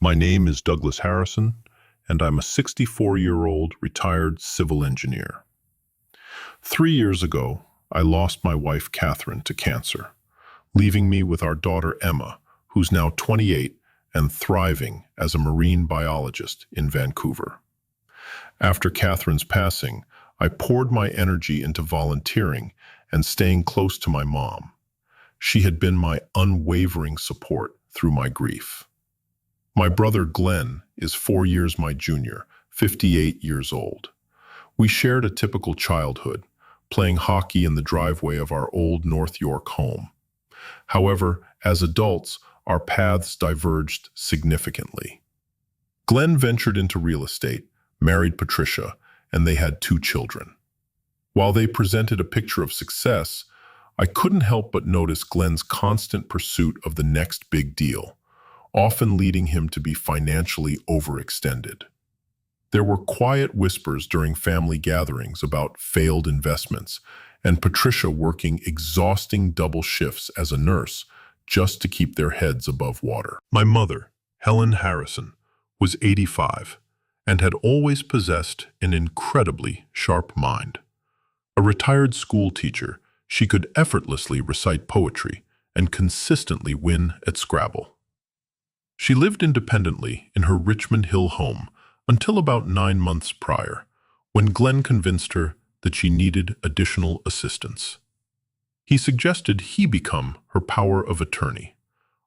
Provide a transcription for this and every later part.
My name is Douglas Harrison, and I'm a 64-year-old retired civil engineer. 3 years ago, I lost my wife, Catherine, to cancer, leaving me with our daughter, Emma, who's now 28 and thriving as a marine biologist in Vancouver. After Catherine's passing, I poured my energy into volunteering and staying close to my mom. She had been my unwavering support through my grief. My brother Glenn is 4 years my junior, 58 years old. We shared a typical childhood, playing hockey in the driveway of our old North York home. However, as adults, our paths diverged significantly. Glenn ventured into real estate, married Patricia, and they had 2 children. While they presented a picture of success, I couldn't help but notice Glenn's constant pursuit of the next big deal, often leading him to be financially overextended. There were quiet whispers during family gatherings about failed investments, and Patricia working exhausting double shifts as a nurse just to keep their heads above water. My mother, Helen Harrison, was 85 and had always possessed an incredibly sharp mind. A retired school teacher, she could effortlessly recite poetry and consistently win at Scrabble. She lived independently in her Richmond Hill home until about 9 months prior, when Glenn convinced her that she needed additional assistance. He suggested he become her power of attorney,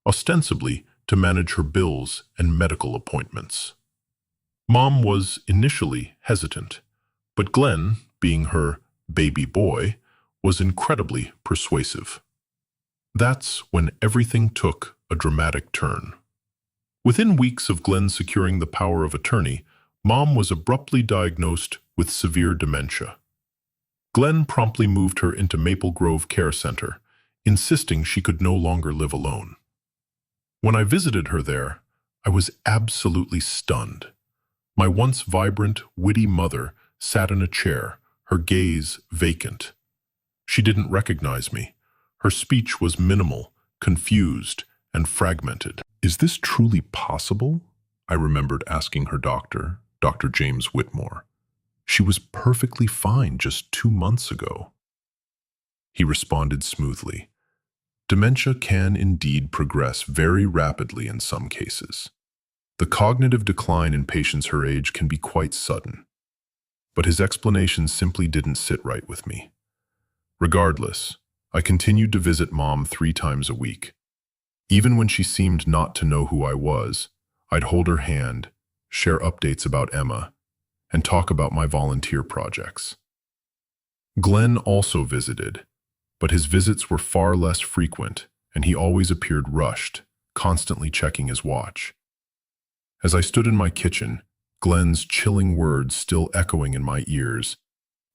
ostensibly to manage her bills and medical appointments. Mom was initially hesitant, but Glenn, being her baby boy, was incredibly persuasive. That's when everything took a dramatic turn. Within weeks of Glenn securing the power of attorney, Mom was abruptly diagnosed with severe dementia. Glenn promptly moved her into Maple Grove Care Center, insisting she could no longer live alone. When I visited her there, I was absolutely stunned. My once vibrant, witty mother sat in a chair, her gaze vacant. She didn't recognize me. Her speech was minimal, confused, and fragmented. "Is this truly possible?" I remembered asking her doctor, Dr. James Whitmore. "She was perfectly fine just 2 months ago." He responded smoothly. "Dementia can indeed progress very rapidly in some cases. The cognitive decline in patients her age can be quite sudden." But his explanation simply didn't sit right with me. Regardless, I continued to visit Mom 3 times a week. Even when she seemed not to know who I was, I'd hold her hand, share updates about Emma, and talk about my volunteer projects. Glenn also visited, but his visits were far less frequent, and he always appeared rushed, constantly checking his watch. As I stood in my kitchen, Glenn's chilling words still echoing in my ears,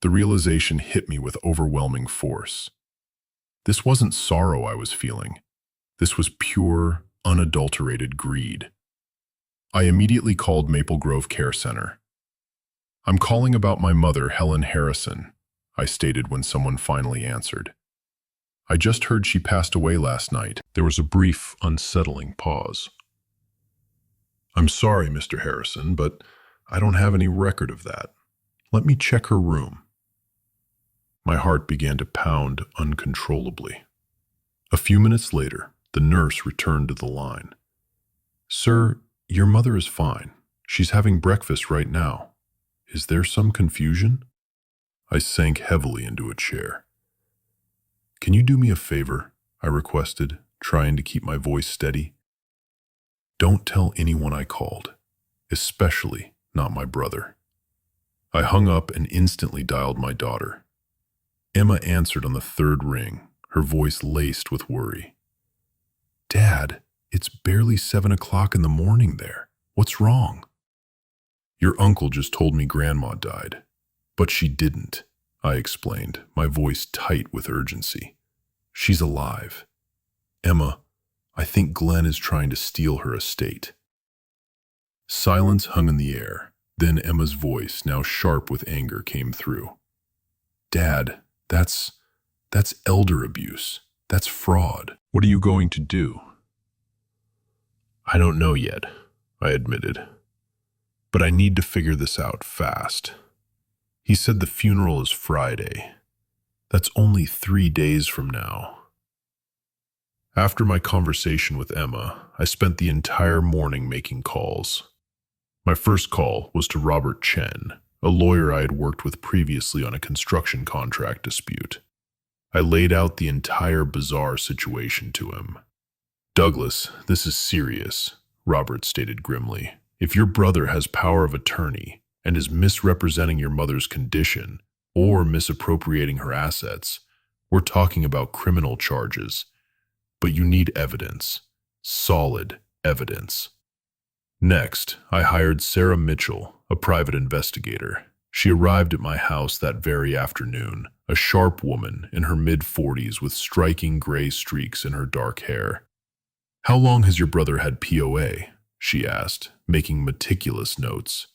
the realization hit me with overwhelming force. This wasn't sorrow I was feeling. This was pure, unadulterated greed. I immediately called Maple Grove Care Center. "I'm calling about my mother, Helen Harrison," I stated when someone finally answered. "I just heard she passed away last night." There was a brief, unsettling pause. "I'm sorry, Mr. Harrison, but I don't have any record of that. Let me check her room." My heart began to pound uncontrollably. A few minutes later, the nurse returned to the line. "Sir, your mother is fine. She's having breakfast right now. Is there some confusion?" I sank heavily into a chair. "Can you do me a favor?" I requested, trying to keep my voice steady. "Don't tell anyone I called, especially not my brother." I hung up and instantly dialed my daughter. Emma answered on the 3rd ring, her voice laced with worry. "Dad, it's barely 7 o'clock in the morning there. What's wrong?" "Your uncle just told me Grandma died." "But she didn't," I explained, my voice tight with urgency. "She's alive. Emma, I think Glenn is trying to steal her estate." Silence hung in the air. Then Emma's voice, now sharp with anger, came through. "Dad, that's elder abuse. That's fraud. What are you going to do?" "I don't know yet. I admitted. But I need to figure this out fast. He said the funeral is Friday. That's only 3 days from now. After my conversation with Emma, I spent the entire morning making calls. My first call was to Robert Chen, a lawyer I had worked with previously on a construction contract dispute. I laid out the entire bizarre situation to him. "Douglas, this is serious," Robert stated grimly. "If your brother has power of attorney and is misrepresenting your mother's condition or misappropriating her assets, we're talking about criminal charges. But you need evidence. Solid evidence." Next, I hired Sarah Mitchell, a private investigator. She arrived at my house that very afternoon, a sharp woman in her mid-40s with striking gray streaks in her dark hair. "How long has your brother had POA?" she asked, making meticulous notes.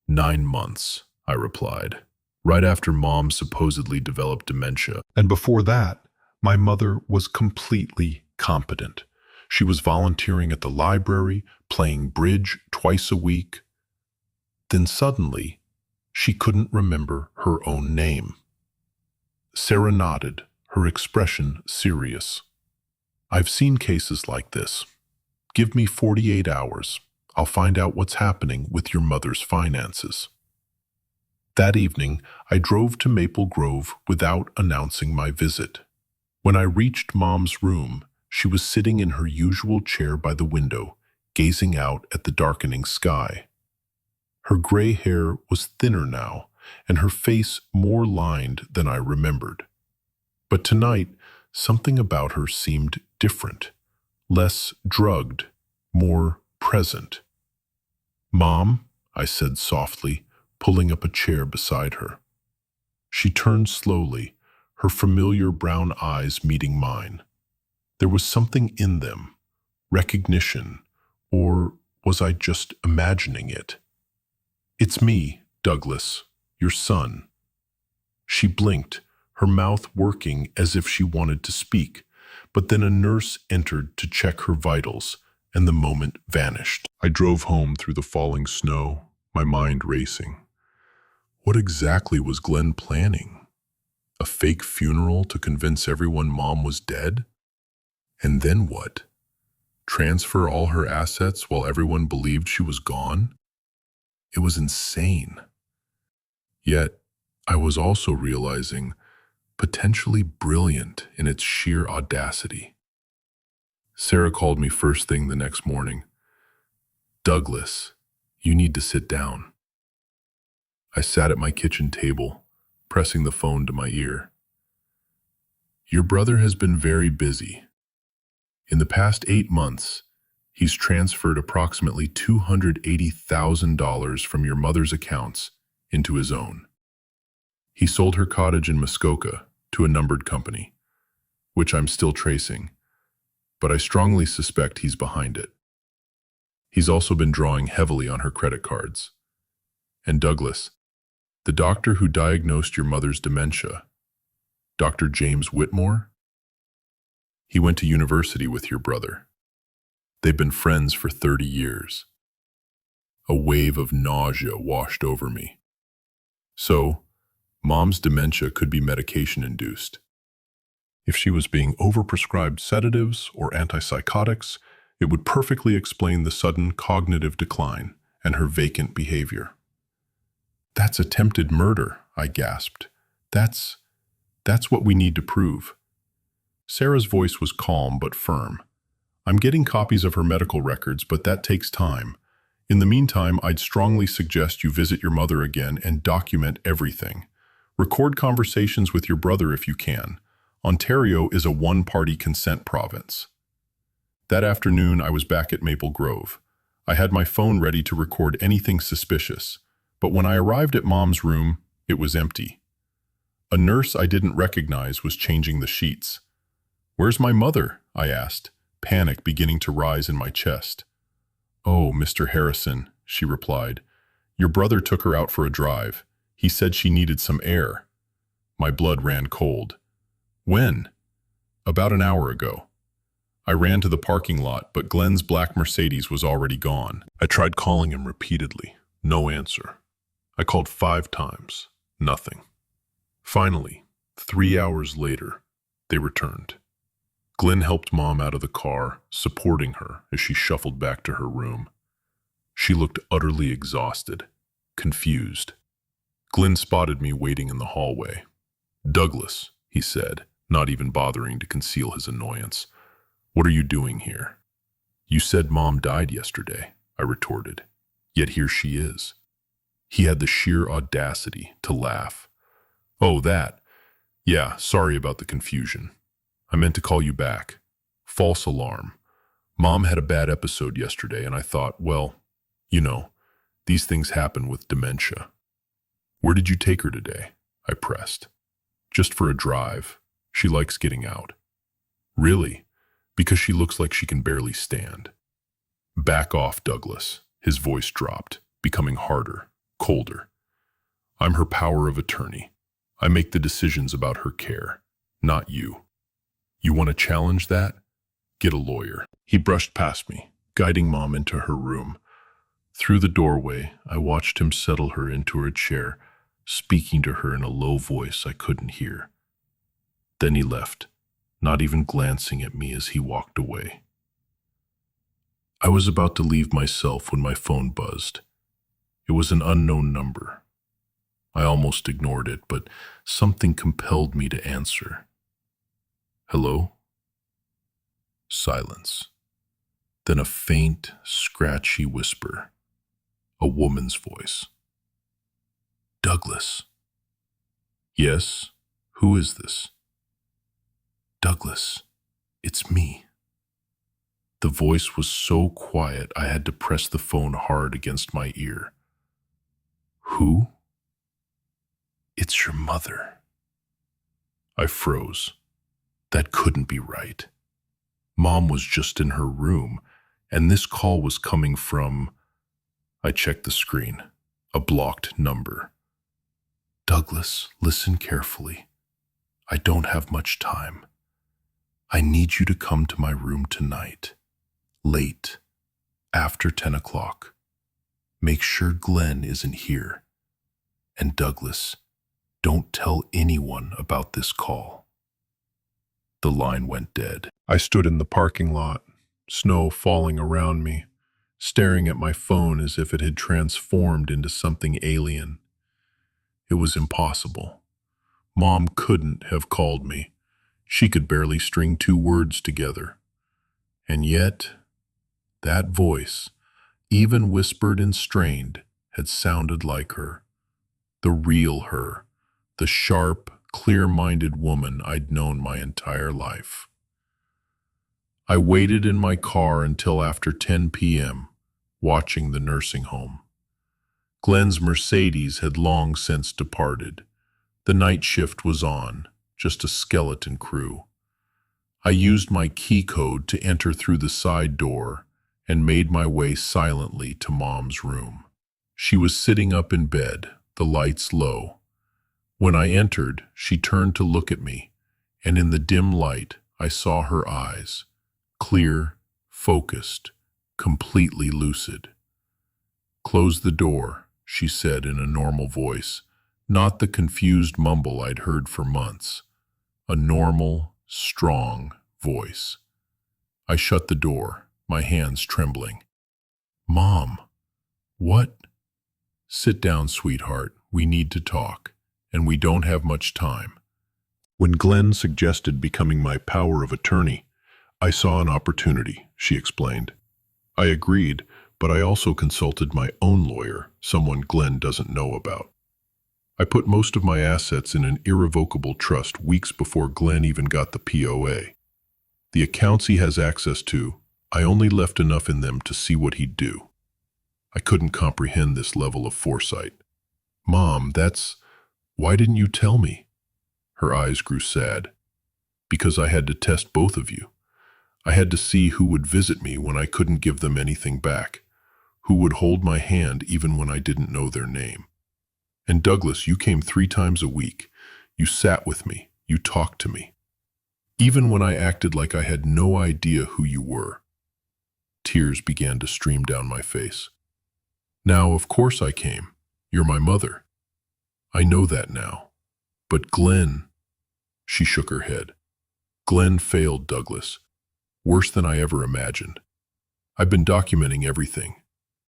9 months, I replied, right after Mom supposedly developed dementia. And before that, my mother was completely competent. She was volunteering at the library, playing bridge twice a week. Then suddenly, she couldn't remember her own name. Sarah nodded, her expression serious. "I've seen cases like this. Give me 48 hours. I'll find out what's happening with your mother's finances." That evening, I drove to Maple Grove without announcing my visit. When I reached Mom's room, she was sitting in her usual chair by the window, gazing out at the darkening sky. Her gray hair was thinner now, and her face more lined than I remembered. But tonight, something about her seemed different, less drugged, more present. "Mom," I said softly, pulling up a chair beside her. She turned slowly, her familiar brown eyes meeting mine. There was something in them, recognition, or was I just imagining it? "It's me, Douglas, your son." She blinked, her mouth working as if she wanted to speak, but then a nurse entered to check her vitals, and the moment vanished. I drove home through the falling snow, my mind racing. What exactly was Glenn planning? A fake funeral to convince everyone Mom was dead? And then what? Transfer all her assets while everyone believed she was gone? It was insane. Yet, I was also realizing potentially brilliant in its sheer audacity. Sarah called me first thing the next morning. "Douglas, you need to sit down." I sat at my kitchen table, pressing the phone to my ear. "Your brother has been very busy. In the past 8 months, he's transferred approximately $280,000 from your mother's accounts into his own. He sold her cottage in Muskoka to a numbered company, which I'm still tracing, but I strongly suspect he's behind it. He's also been drawing heavily on her credit cards. And Douglas, the doctor who diagnosed your mother's dementia, Dr. James Whitmore, he went to university with your brother. They've been friends for 30 years. A wave of nausea washed over me. So, Mom's dementia could be medication-induced. If she was being overprescribed sedatives or antipsychotics, it would perfectly explain the sudden cognitive decline and her vacant behavior. "That's attempted murder," I gasped. That's what we need to prove." Sarah's voice was calm but firm. "I'm getting copies of her medical records, but that takes time. In the meantime, I'd strongly suggest you visit your mother again and document everything. Record conversations with your brother if you can. Ontario is a one-party consent province." That afternoon, I was back at Maple Grove. I had my phone ready to record anything suspicious, but when I arrived at Mom's room, it was empty. A nurse I didn't recognize was changing the sheets. "Where's my mother?" I asked, panic beginning to rise in my chest. "Oh, Mr. Harrison," she replied. "Your brother took her out for a drive. He said she needed some air." My blood ran cold. "When?" "About an hour ago." I ran to the parking lot, but Glenn's black Mercedes was already gone. I tried calling him repeatedly. No answer. I called 5 times. Nothing. Finally, 3 hours later, they returned. Glenn helped Mom out of the car, supporting her as she shuffled back to her room. She looked utterly exhausted, confused. Glenn spotted me waiting in the hallway. "Douglas," he said, not even bothering to conceal his annoyance. "What are you doing here?" "You said Mom died yesterday," I retorted. "Yet here she is." He had the sheer audacity to laugh. "Oh, that? Yeah, sorry about the confusion. I meant to call you back. False alarm. Mom had a bad episode yesterday, and I thought, well, you know, these things happen with dementia." "Where did you take her today?" I pressed. "Just for a drive. She likes getting out." "Really? Because she looks like she can barely stand." "Back off, Douglas." His voice dropped, becoming harder, colder. "I'm her power of attorney. I make the decisions about her care, not you. You want to challenge that? Get a lawyer." He brushed past me, guiding Mom into her room. Through the doorway, I watched him settle her into her chair, speaking to her in a low voice I couldn't hear. Then he left, not even glancing at me as he walked away. I was about to leave myself when my phone buzzed. It was an unknown number. I almost ignored it, but something compelled me to answer. "Hello?" Silence. Then a faint, scratchy whisper. A woman's voice. "Douglas." "Yes? Who is this?" "Douglas, it's me." The voice was so quiet I had to press the phone hard against my ear. "Who?" "It's your mother." I froze. That couldn't be right. Mom was just in her room, and this call was coming from... I checked the screen. A blocked number. "Douglas, listen carefully. I don't have much time. I need you to come to my room tonight. Late. After 10 o'clock. Make sure Glenn isn't here. And Douglas, don't tell anyone about this call." The line went dead. I stood in the parking lot, snow falling around me, staring at my phone as if it had transformed into something alien. It was impossible. Mom couldn't have called me. She could barely string 2 words together. And yet, that voice, even whispered and strained, had sounded like her. The real her. The sharp, clear-minded woman I'd known my entire life. I waited in my car until after 10 p.m., watching the nursing home. Glenn's Mercedes had long since departed. The night shift was on, just a skeleton crew. I used my key code to enter through the side door and made my way silently to Mom's room. She was sitting up in bed, the lights low. When I entered, she turned to look at me, and in the dim light, I saw her eyes, clear, focused, completely lucid. "Close the door," she said in a normal voice, not the confused mumble I'd heard for months. A normal, strong voice. I shut the door, my hands trembling. "Mom, what?" "Sit down, sweetheart. We need to talk. And we don't have much time." When Glenn suggested becoming my power of attorney, I saw an opportunity, she explained. I agreed, but I also consulted my own lawyer, someone Glenn doesn't know about. I put most of my assets in an irrevocable trust weeks before Glenn even got the POA. The accounts he has access to, I only left enough in them to see what he'd do. I couldn't comprehend this level of foresight. "Mom, that's... Why didn't you tell me?" Her eyes grew sad. "Because I had to test both of you. I had to see who would visit me when I couldn't give them anything back, who would hold my hand even when I didn't know their name. And Douglas, you came 3 times a week. You sat with me. You talked to me. even when I acted like I had no idea who you were." Tears began to stream down my face. "Now, of course I came. You're my mother. I know that now. But Glenn—" She shook her head. "Glenn failed, Douglas. Worse than I ever imagined. I've been documenting everything.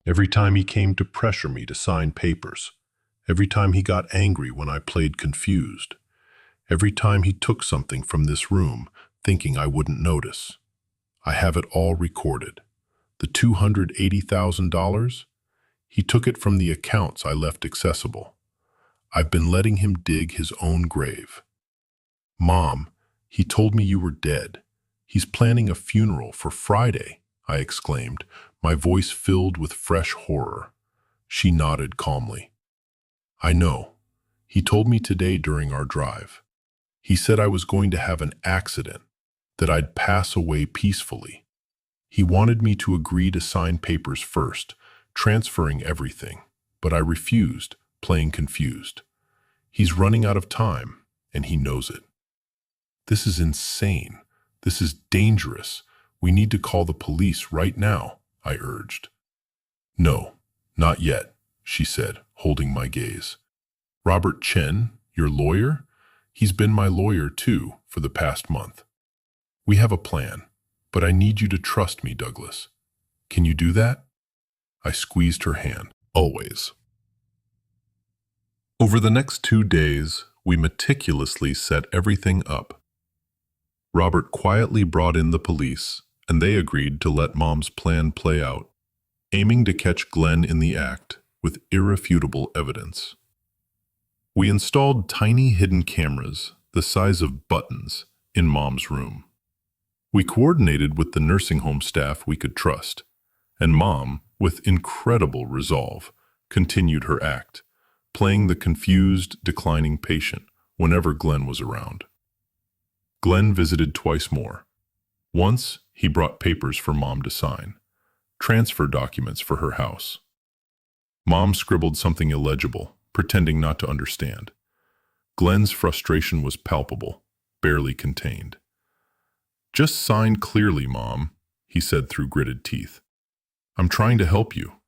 Every time he came to pressure me to sign papers. Every time he got angry when I played confused. Every time he took something from this room, thinking I wouldn't notice. I have it all recorded. The $280,000? He took it from the accounts I left accessible. I've been letting him dig his own grave. Mom, he told me you were dead. He's planning a funeral for Friday," I exclaimed, my voice filled with fresh horror. She nodded calmly. "I know. He told me today during our drive. He said I was going to have an accident, that I'd pass away peacefully. He wanted me to agree to sign papers first, transferring everything, but I refused, playing confused. He's running out of time, and he knows it. This is insane. This is dangerous. We need to call the police right now," I urged. "No, not yet," she said, holding my gaze. "Robert Chen, your lawyer? He's been my lawyer too for the past month. We have a plan, but I need you to trust me, Douglas. Can you do that?" I squeezed her hand. "Always." Over the next 2 days, we meticulously set everything up. Robert quietly brought in the police, and they agreed to let Mom's plan play out, aiming to catch Glenn in the act with irrefutable evidence. We installed tiny hidden cameras, the size of buttons, in Mom's room. We coordinated with the nursing home staff we could trust, and Mom, with incredible resolve, continued her act, playing the confused, declining patient whenever Glenn was around. Glenn visited twice more. Once, he brought papers for Mom to sign, transfer documents for her house. Mom scribbled something illegible, pretending not to understand. Glenn's frustration was palpable, barely contained. "Just sign clearly, Mom," he said through gritted teeth. "I'm trying to help you."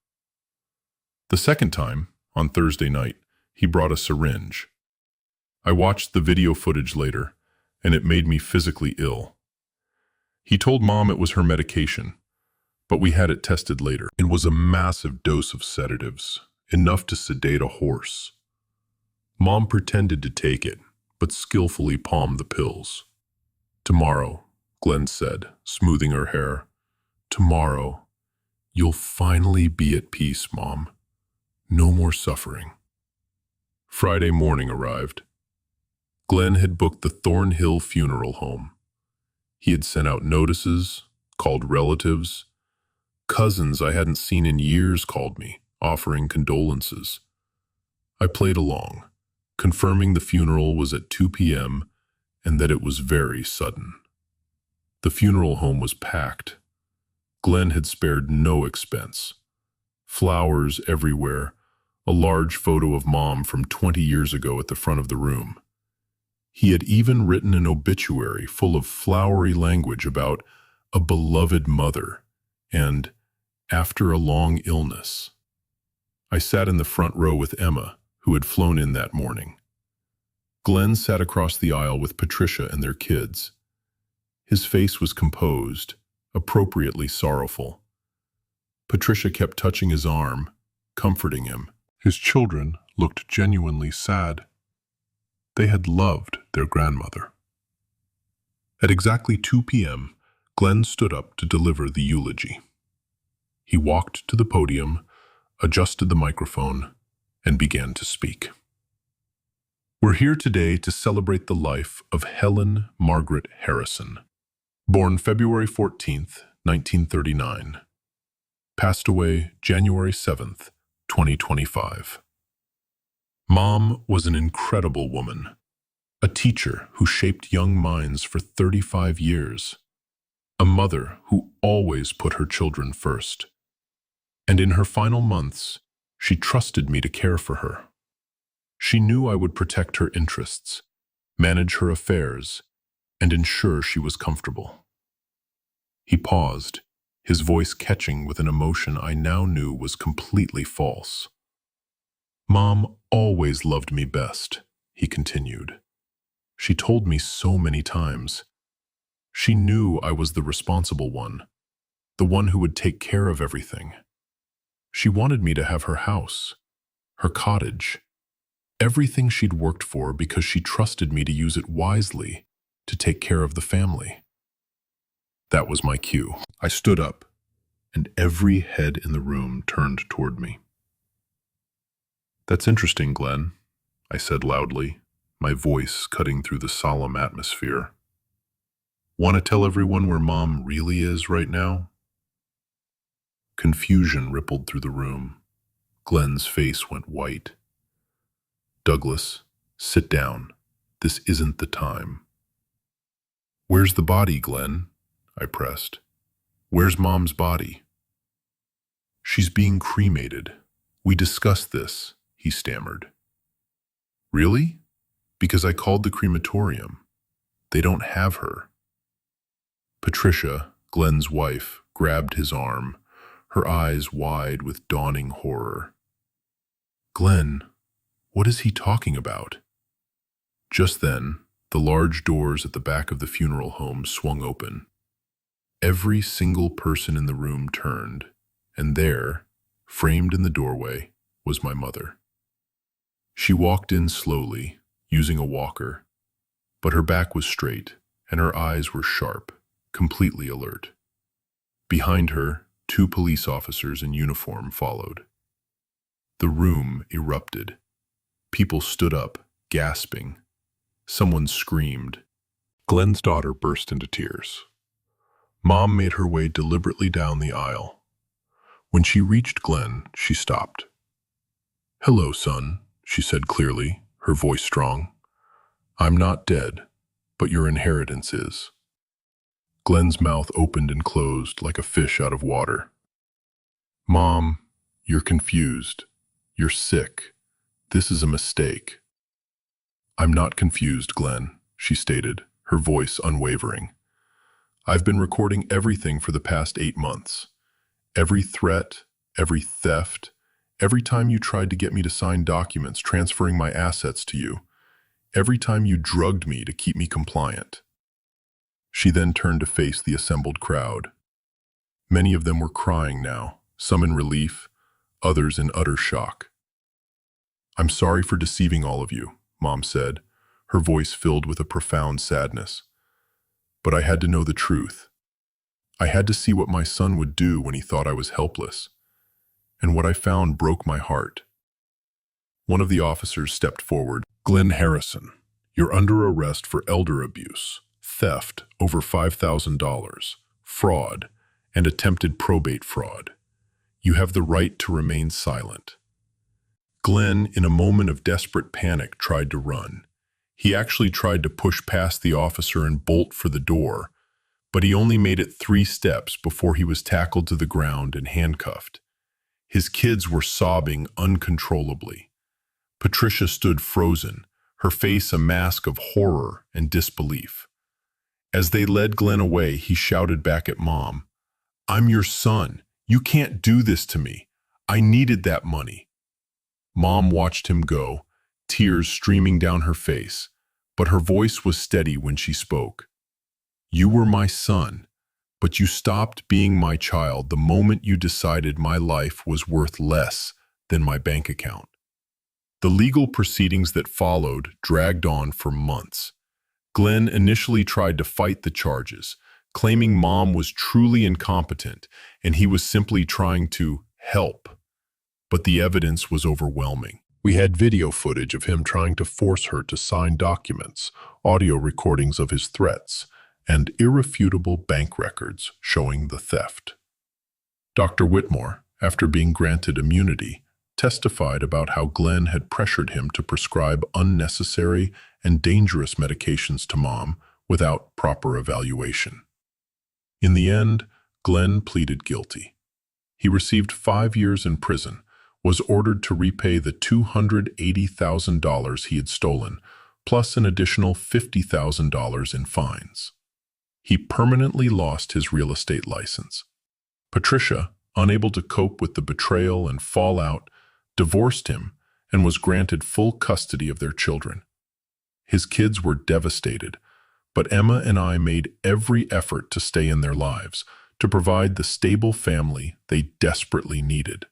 The second time, on Thursday night, he brought a syringe. I watched the video footage later, and it made me physically ill. He told Mom it was her medication, but we had it tested later. It was a massive dose of sedatives, enough to sedate a horse. Mom pretended to take it, but skillfully palmed the pills. "Tomorrow," Glenn said, smoothing her hair. "Tomorrow, you'll finally be at peace, Mom. No more suffering." Friday morning arrived. Glenn had booked the Thornhill Funeral Home. He had sent out notices, called relatives. Cousins I hadn't seen in years called me, offering condolences. I played along, confirming the funeral was at 2 p.m. and that it was very sudden. The funeral home was packed. Glenn had spared no expense. Flowers everywhere, a large photo of Mom from 20 years ago at the front of the room. He had even written an obituary full of flowery language about a beloved mother and after a long illness. I sat in the front row with Emma, who had flown in that morning. Glenn sat across the aisle with Patricia and their kids. His face was composed, appropriately sorrowful. Patricia kept touching his arm, comforting him. His children looked genuinely sad. They had loved their grandmother. At exactly 2 p.m., Glenn stood up to deliver the eulogy. He walked to the podium, adjusted the microphone, and began to speak. "We're here today to celebrate the life of Helen Margaret Harrison, born February 14th, 1939. Passed away January 7th, 2025. Mom was an incredible woman, a teacher who shaped young minds for 35 years, a mother who always put her children first. And in her final months, she trusted me to care for her. She knew I would protect her interests, manage her affairs, and ensure she was comfortable. He paused, his voice catching with an emotion I now knew was completely false. "Mom always loved me best," he continued. "She told me so many times. She knew I was the responsible one, the one who would take care of everything. She wanted me to have her house, her cottage, everything she'd worked for because she trusted me to use it wisely to take care of the family." That was my cue. I stood up, and every head in the room turned toward me. "That's interesting, Glenn," I said loudly, my voice cutting through the solemn atmosphere. "Want to tell everyone where Mom really is right now?" Confusion rippled through the room. Glenn's face went white. "Douglas, sit down. This isn't the time." "Where's the body, Glenn?" I pressed. "Where's Mom's body?" "She's being cremated. We discussed this," he stammered. "Really? Because I called the crematorium. They don't have her." Patricia, Glenn's wife, grabbed his arm, her eyes wide with dawning horror. "Glenn, what is he talking about?" Just then, the large doors at the back of the funeral home swung open. Every single person in the room turned, and there, framed in the doorway, was my mother. She walked in slowly, using a walker, but her back was straight, and her eyes were sharp, completely alert. Behind her, 2 police officers in uniform followed. The room erupted. People stood up, gasping. Someone screamed. Glenn's daughter burst into tears. Mom made her way deliberately down the aisle. When she reached Glenn, she stopped. "Hello, son," she said clearly, her voice strong. "I'm not dead, but your inheritance is." Glenn's mouth opened and closed like a fish out of water. "Mom, you're confused. You're sick. This is a mistake." "I'm not confused, Glenn," she stated, her voice unwavering. "I've been recording everything for the past 8 months. Every threat, every theft, every time you tried to get me to sign documents transferring my assets to you, every time you drugged me to keep me compliant." She then turned to face the assembled crowd. Many of them were crying now, some in relief, others in utter shock. "I'm sorry for deceiving all of you," Mom said, her voice filled with a profound sadness. "But I had to know the truth. I had to see what my son would do when he thought I was helpless. And what I found broke my heart." One of the officers stepped forward. "Glenn Harrison, you're under arrest for elder abuse, theft over $5,000, fraud, and attempted probate fraud. You have the right to remain silent." Glenn, in a moment of desperate panic, tried to run. He actually tried to push past the officer and bolt for the door, but he only made it 3 steps before he was tackled to the ground and handcuffed. His kids were sobbing uncontrollably. Patricia stood frozen, her face a mask of horror and disbelief. As they led Glenn away, he shouted back at Mom, "I'm your son. You can't do this to me. I needed that money." Mom watched him go, tears streaming down her face, but her voice was steady when she spoke. "You were my son, but you stopped being my child the moment you decided my life was worth less than my bank account." The legal proceedings that followed dragged on for months. Glenn initially tried to fight the charges, claiming Mom was truly incompetent and he was simply trying to help. But the evidence was overwhelming. We had video footage of him trying to force her to sign documents, audio recordings of his threats, and irrefutable bank records showing the theft. Dr. Whitmore, after being granted immunity, testified about how Glenn had pressured him to prescribe unnecessary and dangerous medications to Mom without proper evaluation. In the end, Glenn pleaded guilty. He received 5 years in prison, was ordered to repay the $280,000 he had stolen, plus an additional $50,000 in fines. He permanently lost his real estate license. Patricia, unable to cope with the betrayal and fallout, divorced him and was granted full custody of their children. His kids were devastated, but Emma and I made every effort to stay in their lives, to provide the stable family they desperately needed.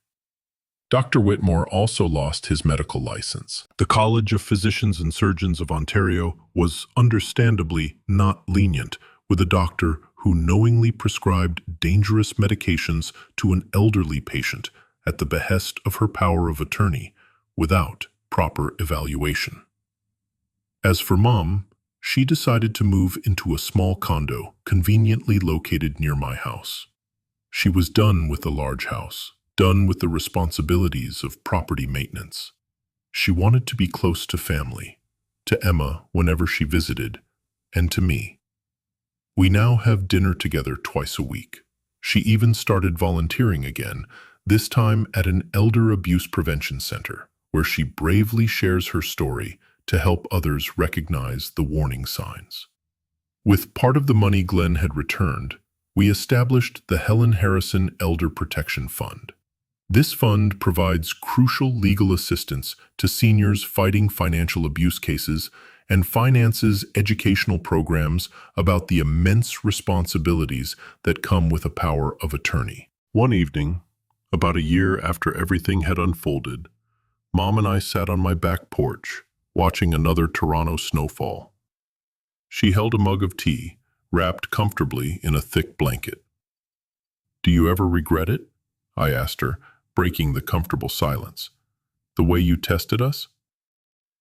Dr. Whitmore also lost his medical license. The College of Physicians and Surgeons of Ontario was understandably not lenient with a doctor who knowingly prescribed dangerous medications to an elderly patient at the behest of her power of attorney without proper evaluation. As for Mom, she decided to move into a small condo conveniently located near my house. She was done with the large house, done with the responsibilities of property maintenance. She wanted to be close to family, to Emma whenever she visited, and to me. We now have dinner together twice a week. She even started volunteering again, this time at an elder abuse prevention center, where she bravely shares her story to help others recognize the warning signs. With part of the money Glenn had returned, we established the Helen Harrison Elder Protection Fund. This fund provides crucial legal assistance to seniors fighting financial abuse cases and finances educational programs about the immense responsibilities that come with a power of attorney. One evening, about a year after everything had unfolded, Mom and I sat on my back porch, watching another Toronto snowfall. She held a mug of tea, wrapped comfortably in a thick blanket. "Do you ever regret it?" I asked her, breaking the comfortable silence. "The way you tested us?"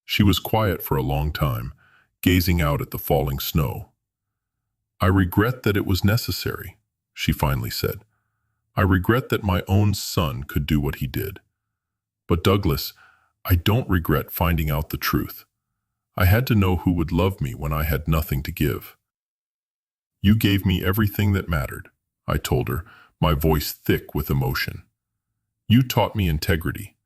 She was quiet for a long time, gazing out at the falling snow. "I regret that it was necessary," she finally said. "I regret that my own son could do what he did. But Douglas, I don't regret finding out the truth. I had to know who would love me when I had nothing to give." "You gave me everything that mattered," I told her, my voice thick with emotion. "You taught me integrity.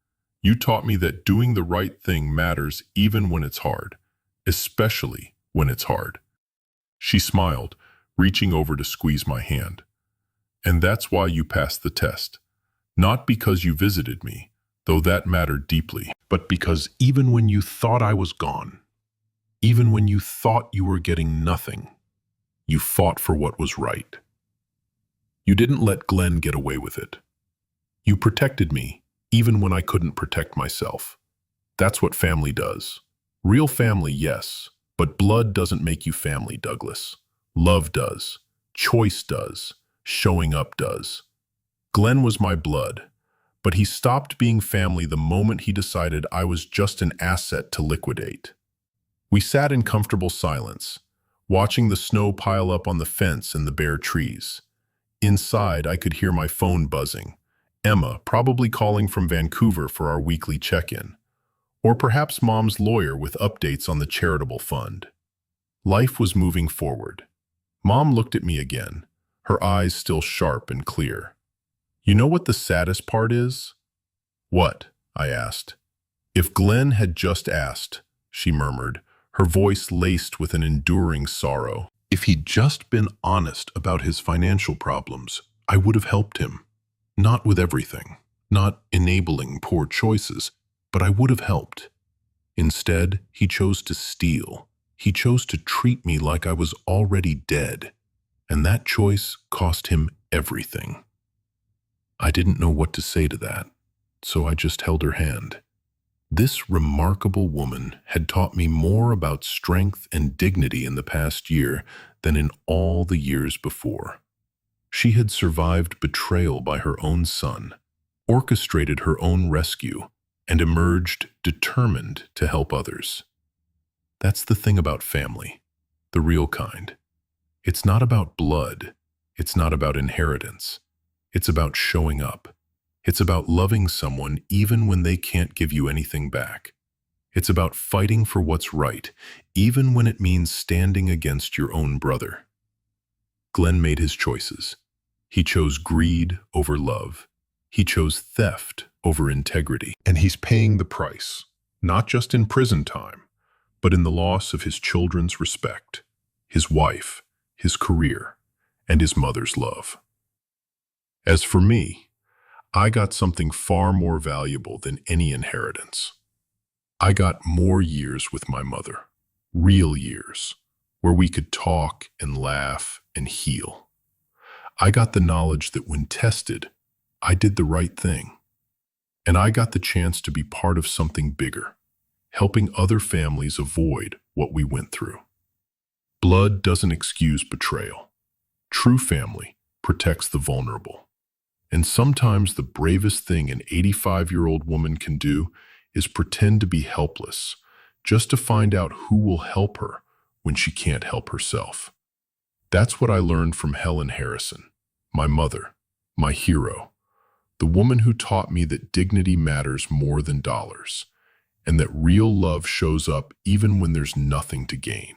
You taught me that doing the right thing matters even when it's hard, especially when it's hard." She smiled, reaching over to squeeze my hand. "And that's why you passed the test. Not because you visited me, though that mattered deeply, but because even when you thought I was gone, even when you thought you were getting nothing, you fought for what was right. You didn't let Glenn get away with it. You protected me, even when I couldn't protect myself. That's what family does. Real family, yes, but blood doesn't make you family, Douglas. Love does. Choice does. Showing up does. Glenn was my blood, but he stopped being family the moment he decided I was just an asset to liquidate." We sat in comfortable silence, watching the snow pile up on the fence and the bare trees. Inside, I could hear my phone buzzing, Emma probably calling from Vancouver for our weekly check-in, or perhaps Mom's lawyer with updates on the charitable fund. Life was moving forward. Mom looked at me again, her eyes still sharp and clear. "You know what the saddest part is?" "What?" I asked. "If Glenn had just asked," she murmured, her voice laced with an enduring sorrow. "If he'd just been honest about his financial problems, I would have helped him. Not with everything, not enabling poor choices, but I would have helped. Instead, he chose to steal. He chose to treat me like I was already dead, and that choice cost him everything." I didn't know what to say to that, so I just held her hand. This remarkable woman had taught me more about strength and dignity in the past year than in all the years before. She had survived betrayal by her own son, orchestrated her own rescue, and emerged determined to help others. That's the thing about family, the real kind. It's not about blood. It's not about inheritance. It's about showing up. It's about loving someone even when they can't give you anything back. It's about fighting for what's right, even when it means standing against your own brother. Glenn made his choices. He chose greed over love. He chose theft over integrity. And he's paying the price, not just in prison time, but in the loss of his children's respect, his wife, his career, and his mother's love. As for me, I got something far more valuable than any inheritance. I got more years with my mother, real years, where we could talk and laugh and heal. I got the knowledge that when tested, I did the right thing. And I got the chance to be part of something bigger, helping other families avoid what we went through. Blood doesn't excuse betrayal. True family protects the vulnerable. And sometimes the bravest thing an 85-year-old woman can do is pretend to be helpless, just to find out who will help her when she can't help herself. That's what I learned from Helen Harrison, my mother, my hero, the woman who taught me that dignity matters more than dollars, and that real love shows up even when there's nothing to gain.